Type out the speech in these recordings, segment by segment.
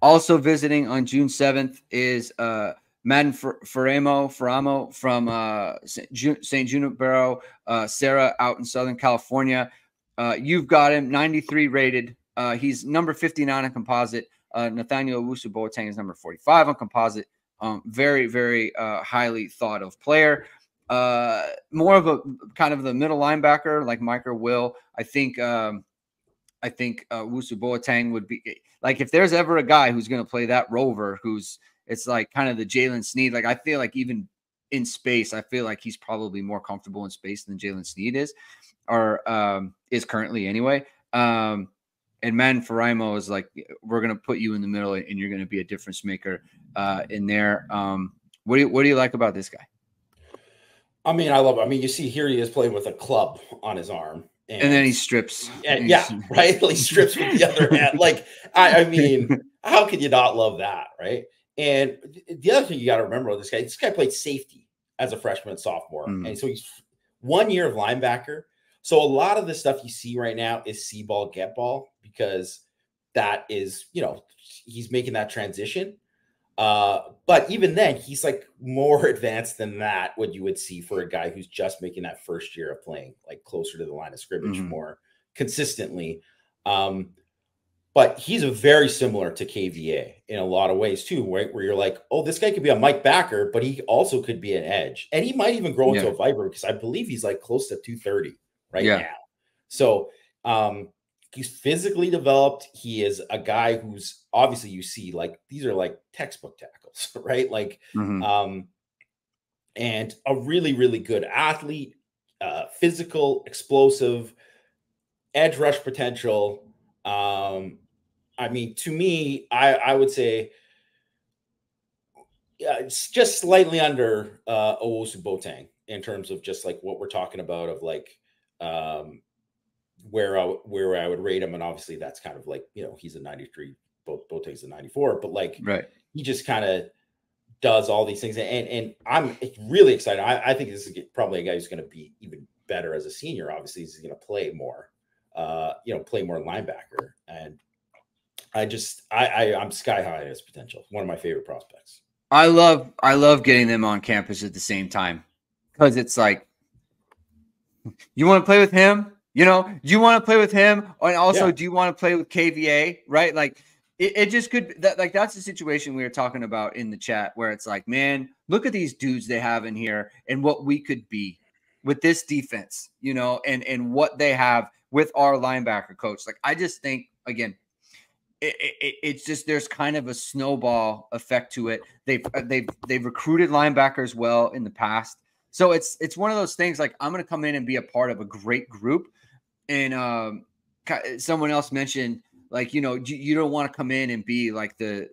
Also visiting on June 7th is Madden Faraimo from St. Junipero, Serra out in Southern California. You've got him, 93 rated. He's number 59 on composite. Nathaniel Owusu-Boateng is number 45 on composite. Very, very highly thought of player. More of a kind of the middle linebacker like Micah Will. I think Owusu-Boateng would be like, if there's ever a guy who's going to play that rover, it's like kind of the Jalen Sneed. Like, I feel like even in space, I feel like he's probably more comfortable in space than Jalen Sneed is, or is currently anyway. And Madden Faraimo is like, we're going to put you in the middle and you're going to be a difference maker in there. What do you like about this guy? I mean, I love it. I mean, you see here he is playing with a club on his arm. And then he strips. Yeah, right? He strips with the other hand. Like, I mean, how could you not love that, right? And the other thing you got to remember about this guy played safety as a freshman and sophomore. And so he's 1 year of linebacker. So a lot of the stuff you see right now is see ball, get ball, because that is, he's making that transition. But even then, he's like more advanced than that, what you would see for a guy who's just making that first year of playing like closer to the line of scrimmage more consistently. But he's a very similar to KVA in a lot of ways too, right? Where you're like, oh, this guy could be a Mike backer, but he also could be an edge, and he might even grow into a viper, because I believe he's like close to 230 now. So, he's physically developed. He is a guy who's obviously, you see, like, these are like textbook tackles, right? Like, and a really, really good athlete, physical, explosive, edge rush potential. I mean, to me, I would say, it's just slightly under Owusu-Boateng in terms of just like what we're talking about of like, where I would rate him. And obviously that's kind of like, he's a 93, Boateng's a 94, but like, he just kind of does all these things. And I'm really excited. I think this is probably a guy who's going to be even better as a senior. Obviously he's going to play more, play more linebacker. And I'm sky high in his potential. One of my favorite prospects. I love getting them on campus at the same time, because it's like, you want to play with him? Do you want to play with him? And also, do you want to play with KVA? Right? Like, it just could, that's the situation we were talking about in the chat, where it's like, man, look at these dudes they have in here and what we could be with this defense, and what they have with our linebacker coach. Like, I just think, again, it's just, there's kind of a snowball effect to it. They've recruited linebackers well in the past. So it's one of those things, like, I'm going to come in and be a part of a great group. And someone else mentioned, like, you don't want to come in and be like the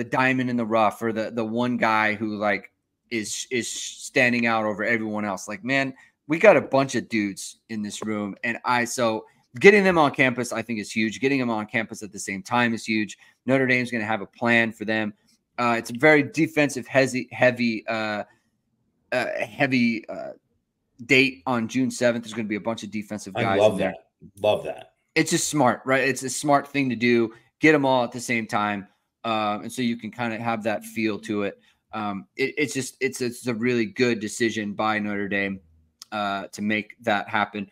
diamond in the rough, or the one guy who like is standing out over everyone else. Like, man, we got a bunch of dudes in this room, and so getting them on campus, I think, is huge. Getting them on campus at the same time is huge. Notre Dame's going to have a plan for them. It's a very defensive heavy date on June 7th. There's going to be a bunch of defensive guys. I love that. It's just smart, right? It's a smart thing to do. Get them all at the same time. And so you can kind of have that feel to it. It's a really good decision by Notre Dame to make that happen.